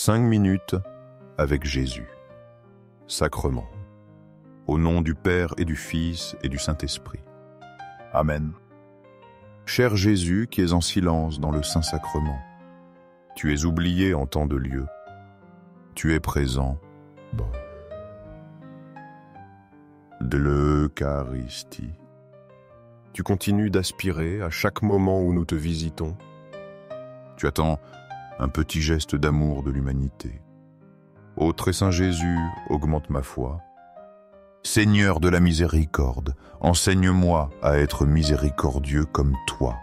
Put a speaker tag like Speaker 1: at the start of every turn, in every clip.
Speaker 1: 5 minutes avec Jésus. Sacrement. Au nom du Père et du Fils et du Saint-Esprit. Amen. Cher Jésus qui es en silence dans le Saint-Sacrement, tu es oublié en tant de lieu. Tu es présent de l'Eucharistie. Tu continues d'aspirer à chaque moment où nous te visitons. Tu attends un petit geste d'amour de l'humanité. Ô très saint Jésus, augmente ma foi. Seigneur de la miséricorde, enseigne-moi à être miséricordieux comme toi.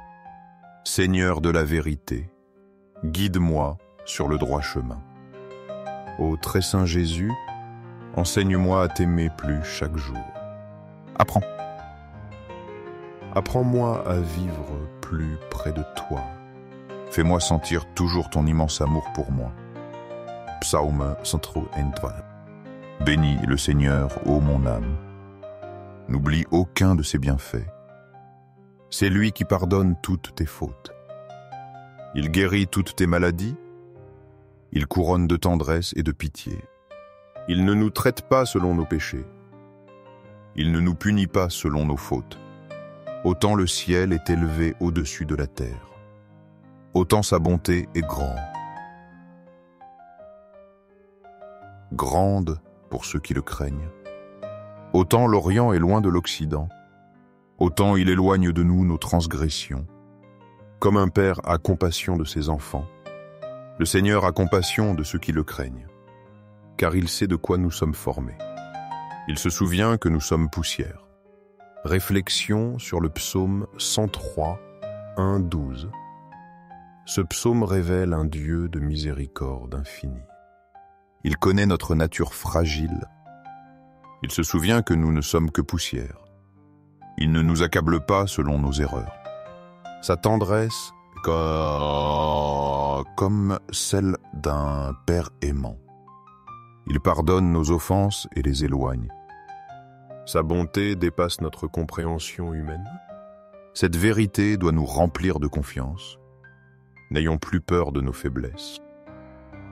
Speaker 1: Seigneur de la vérité, guide-moi sur le droit chemin. Ô très saint Jésus, enseigne-moi à t'aimer plus chaque jour. Apprends-moi à vivre plus près de toi. Fais-moi sentir toujours ton immense amour pour moi. Psaume 123. Bénis le Seigneur, ô mon âme. N'oublie aucun de ses bienfaits. C'est lui qui pardonne toutes tes fautes. Il guérit toutes tes maladies. Il couronne de tendresse et de pitié. Il ne nous traite pas selon nos péchés. Il ne nous punit pas selon nos fautes. Autant le ciel est élevé au-dessus de la terre. Autant sa bonté est grande pour ceux qui le craignent. Autant l'Orient est loin de l'Occident, autant il éloigne de nous nos transgressions. Comme un père a compassion de ses enfants, le Seigneur a compassion de ceux qui le craignent, car il sait de quoi nous sommes formés. Il se souvient que nous sommes poussière. Réflexion sur le psaume 103, 1-12. Ce psaume révèle un Dieu de miséricorde infinie. Il connaît notre nature fragile. Il se souvient que nous ne sommes que poussière. Il ne nous accable pas selon nos erreurs. Sa tendresse est comme celle d'un père aimant. Il pardonne nos offenses et les éloigne. Sa bonté dépasse notre compréhension humaine. Cette vérité doit nous remplir de confiance. N'ayons plus peur de nos faiblesses.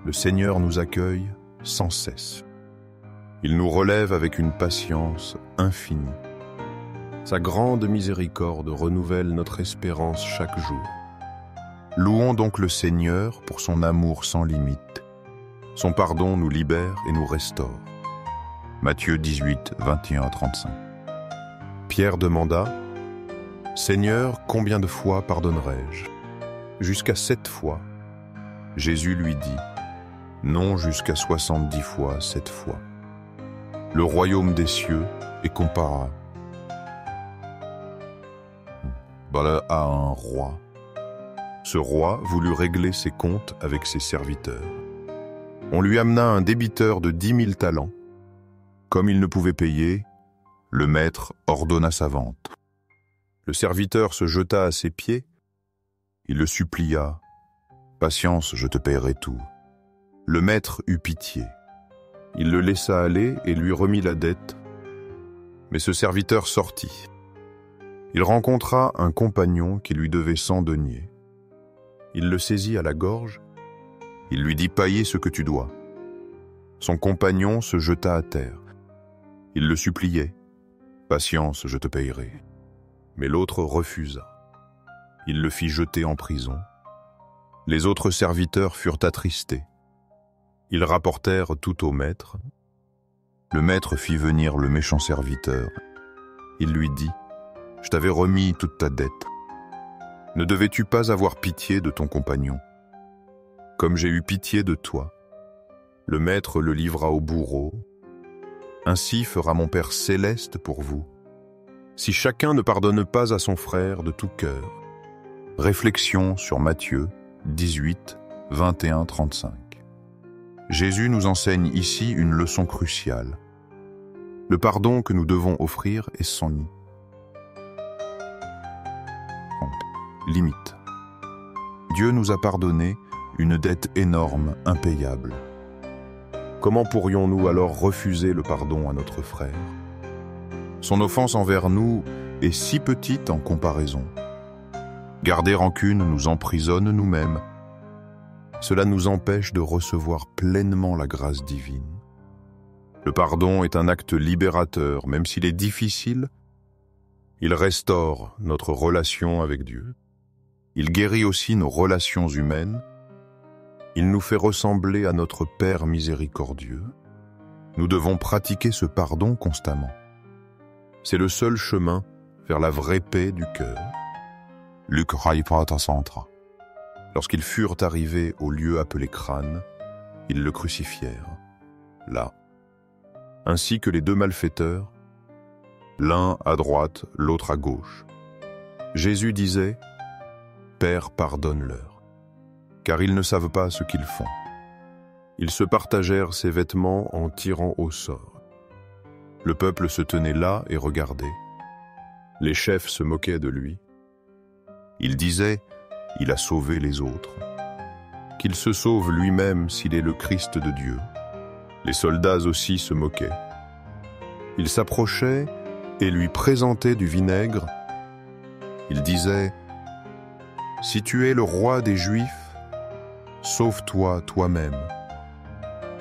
Speaker 1: Le Seigneur nous accueille sans cesse. Il nous relève avec une patience infinie. Sa grande miséricorde renouvelle notre espérance chaque jour. Louons donc le Seigneur pour son amour sans limite. Son pardon nous libère et nous restaure. Matthieu 18, 21-35. Pierre demanda « Seigneur, combien de fois pardonnerai-je » Jusqu'à 7 fois. Jésus lui dit « Non, jusqu'à 70 fois 7 fois. » Le royaume des cieux est comparable à un roi. Ce roi voulut régler ses comptes avec ses serviteurs. On lui amena un débiteur de 10 000 talents. Comme il ne pouvait payer, le maître ordonna sa vente. Le serviteur se jeta à ses pieds. Il le supplia. « Patience, je te paierai tout. » Le maître eut pitié. Il le laissa aller et lui remit la dette. Mais ce serviteur sortit. Il rencontra un compagnon qui lui devait 100 deniers. Il le saisit à la gorge. Il lui dit « Payer ce que tu dois. » Son compagnon se jeta à terre. Il le suppliait. « Patience, je te payerai. » Mais l'autre refusa. Il le fit jeter en prison. Les autres serviteurs furent attristés. Ils rapportèrent tout au maître. Le maître fit venir le méchant serviteur. Il lui dit « Je t'avais remis toute ta dette. Ne devais-tu pas avoir pitié de ton compagnon? Comme j'ai eu pitié de toi. » Le maître le livra au bourreau. Ainsi fera mon Père céleste pour vous, si chacun ne pardonne pas à son frère de tout cœur. Réflexion sur Matthieu 18, 21-35. Jésus nous enseigne ici une leçon cruciale. Le pardon que nous devons offrir est sans limite. Dieu nous a pardonné une dette énorme, impayable. Comment pourrions-nous alors refuser le pardon à notre frère? Son offense envers nous est si petite en comparaison. Garder rancune nous emprisonne nous-mêmes. cela nous empêche de recevoir pleinement la grâce divine. Le pardon est un acte libérateur, même s'il est difficile. Il restaure notre relation avec Dieu. Il guérit aussi nos relations humaines. Il nous fait ressembler à notre Père miséricordieux. Nous devons pratiquer ce pardon constamment. C'est le seul chemin vers la vraie paix du cœur. Luc centre. Lorsqu'ils furent arrivés au lieu appelé Crâne, ils le crucifièrent, là, ainsi que les deux malfaiteurs, l'un à droite, l'autre à gauche. Jésus disait « Père, pardonne-leur, car ils ne savent pas ce qu'ils font. » Ils se partagèrent ses vêtements en tirant au sort. Le peuple se tenait là et regardait. Les chefs se moquaient de lui. Ils disaient « Il a sauvé les autres. Qu'il se sauve lui-même s'il est le Christ de Dieu. » Les soldats aussi se moquaient. Ils s'approchaient et lui présentaient du vinaigre. Ils disaient « Si tu es le roi des Juifs, sauve-toi toi-même. »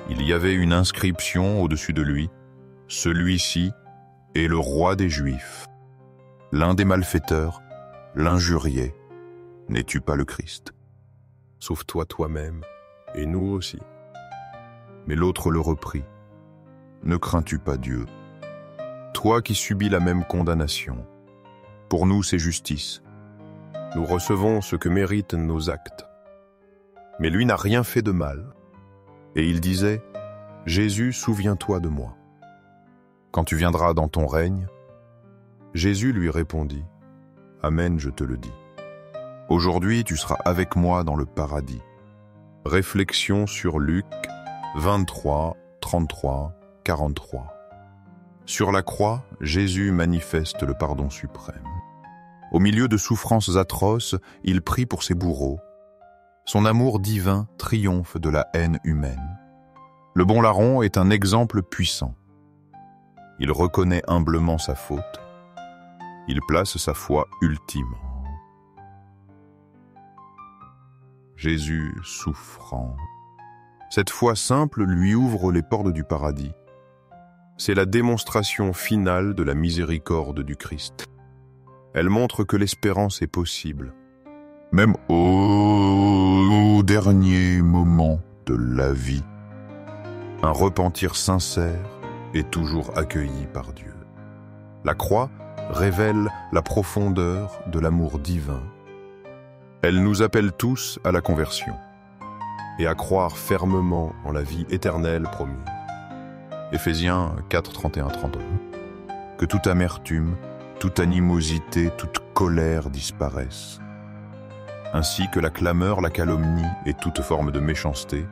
Speaker 1: Il y avait une inscription au-dessus de lui. « Celui-ci est le roi des Juifs. » L'un des malfaiteurs l'injuriait. « N'es-tu pas le Christ? Sauve-toi toi-même, et nous aussi. » Mais l'autre le reprit. « Ne crains-tu pas Dieu? Toi qui subis la même condamnation. Pour nous, c'est justice. Nous recevons ce que méritent nos actes. » Mais lui n'a rien fait de mal. Et il disait, « Jésus, souviens-toi de moi. Quand tu viendras dans ton règne. » Jésus lui répondit, « Amen, je te le dis. Aujourd'hui, tu seras avec moi dans le paradis. » Réflexion sur Luc 23, 33, 43. Sur la croix, Jésus manifeste le pardon suprême. Au milieu de souffrances atroces, il prie pour ses bourreaux. Son amour divin triomphe de la haine humaine. Le bon larron est un exemple puissant. Il reconnaît humblement sa faute. Il place sa foi ultime. Jésus souffrant. Cette foi simple lui ouvre les portes du paradis. C'est la démonstration finale de la miséricorde du Christ. Elle montre que l'espérance est possible, même au dernier moment de la vie. Un repentir sincère est toujours accueilli par Dieu. La croix révèle la profondeur de l'amour divin. Elle nous appelle tous à la conversion et à croire fermement en la vie éternelle promise. Éphésiens 4, 31, 32. Que toute amertume, toute animosité, toute colère disparaissent, ainsi que la clameur, la calomnie et toute forme de méchanceté.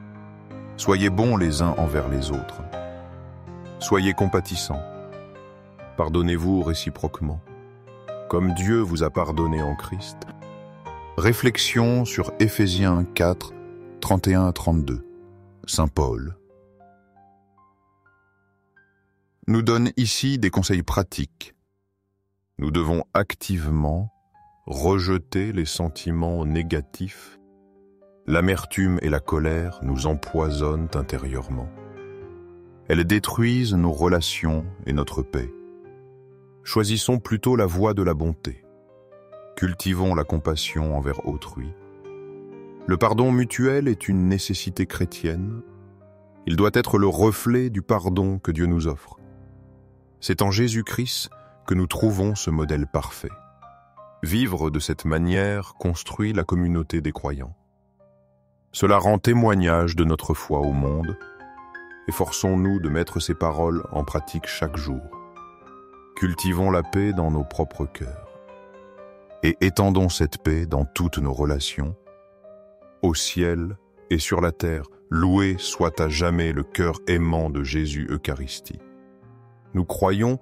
Speaker 1: Soyez bons les uns envers les autres. Soyez compatissants. Pardonnez-vous réciproquement, comme Dieu vous a pardonné en Christ. Réflexion sur Éphésiens 4, 31 à 32. Saint Paul nous donne ici des conseils pratiques. Nous devons activement rejeter les sentiments négatifs. L'amertume et la colère nous empoisonnent intérieurement. Elles détruisent nos relations et notre paix. Choisissons plutôt la voie de la bonté. Cultivons la compassion envers autrui. Le pardon mutuel est une nécessité chrétienne. Il doit être le reflet du pardon que Dieu nous offre. C'est en Jésus-Christ que nous trouvons ce modèle parfait. Vivre de cette manière construit la communauté des croyants. Cela rend témoignage de notre foi au monde. Efforçons-nous de mettre ces paroles en pratique chaque jour. Cultivons la paix dans nos propres cœurs. Et étendons cette paix dans toutes nos relations, au ciel et sur la terre. Loué soit à jamais le cœur aimant de Jésus Eucharistie. Nous croyons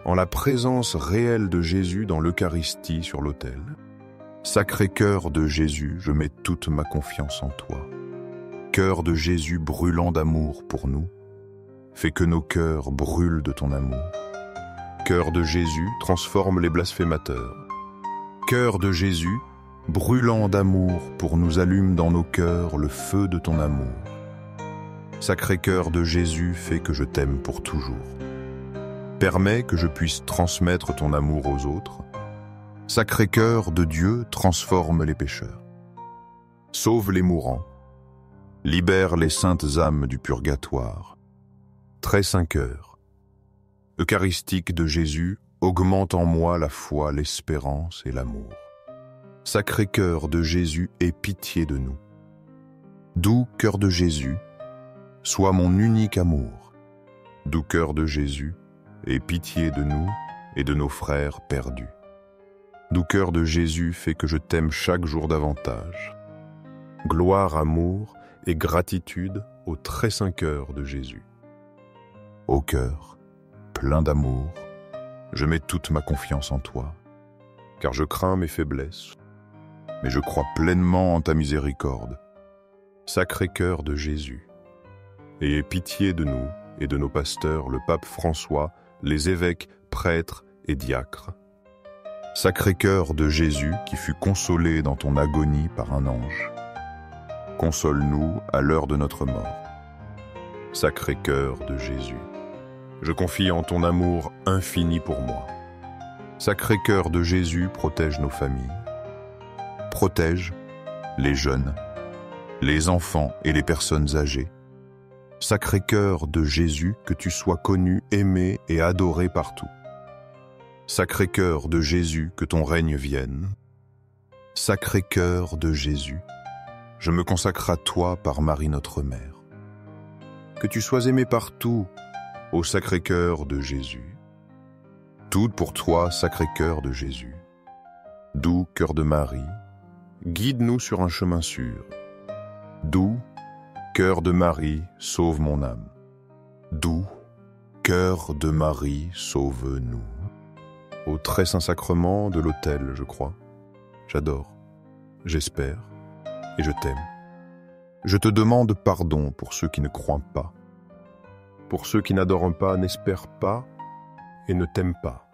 Speaker 1: en la présence réelle de Jésus dans l'Eucharistie sur l'autel. Sacré cœur de Jésus, je mets toute ma confiance en toi. Cœur de Jésus brûlant d'amour pour nous, fais que nos cœurs brûlent de ton amour. Cœur de Jésus transforme les blasphémateurs. Cœur de Jésus, brûlant d'amour pour nous allume dans nos cœurs le feu de ton amour. Sacré-Cœur de Jésus, fais que je t'aime pour toujours. Permets que je puisse transmettre ton amour aux autres. Sacré-Cœur de Dieu, transforme les pécheurs. Sauve les mourants. Libère les saintes âmes du purgatoire. Très saint cœur eucharistique de Jésus, augmente en moi la foi, l'espérance et l'amour. Sacré-Cœur de Jésus, aie pitié de nous. Doux cœur de Jésus, sois mon unique amour. Doux cœur de Jésus, aie pitié de nous et de nos frères perdus. Doux cœur de Jésus, fais que je t'aime chaque jour davantage. Gloire, amour et gratitude au très saint cœur de Jésus. Ô cœur, plein d'amour, je mets toute ma confiance en toi, car je crains mes faiblesses, mais je crois pleinement en ta miséricorde. Sacré-Cœur de Jésus, ayez pitié de nous et de nos pasteurs, le pape François, les évêques, prêtres et diacres. Sacré-Cœur de Jésus qui fut consolé dans ton agonie par un ange, console-nous à l'heure de notre mort. Sacré-Cœur de Jésus, je confie en ton amour infini pour moi. Sacré-Cœur de Jésus, protège nos familles. Protège les jeunes, les enfants et les personnes âgées. Sacré-Cœur de Jésus, que tu sois connu, aimé et adoré partout. Sacré-Cœur de Jésus, que ton règne vienne. Sacré-Cœur de Jésus, je me consacre à toi par Marie notre Mère. Que tu sois aimé partout, ô Sacré-Cœur de Jésus. Tout pour toi, Sacré-Cœur de Jésus. Doux cœur de Marie, guide-nous sur un chemin sûr. Doux cœur de Marie, sauve mon âme. Doux cœur de Marie, sauve-nous. Au très saint sacrement de l'autel, je crois. J'adore, j'espère et je t'aime. Je te demande pardon pour ceux qui ne croient pas, pour ceux qui n'adorent pas, n'espèrent pas et ne t'aiment pas.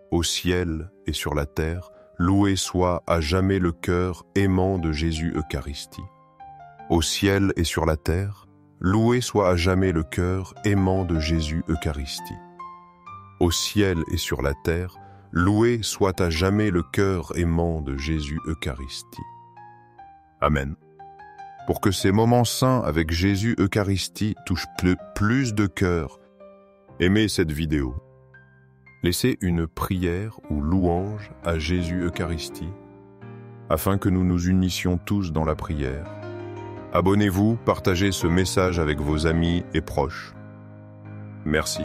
Speaker 1: Au ciel et sur la terre, loué soit à jamais le cœur aimant de Jésus Eucharistie. Au ciel et sur la terre, loué soit à jamais le cœur aimant de Jésus Eucharistie. Au ciel et sur la terre, loué soit à jamais le cœur aimant de Jésus Eucharistie. Amen. Pour que ces moments saints avec Jésus Eucharistie touchent plus de cœurs, aimez cette vidéo. Laissez une prière ou louange à Jésus Eucharistie, afin que nous nous unissions tous dans la prière. Abonnez-vous, partagez ce message avec vos amis et proches. Merci.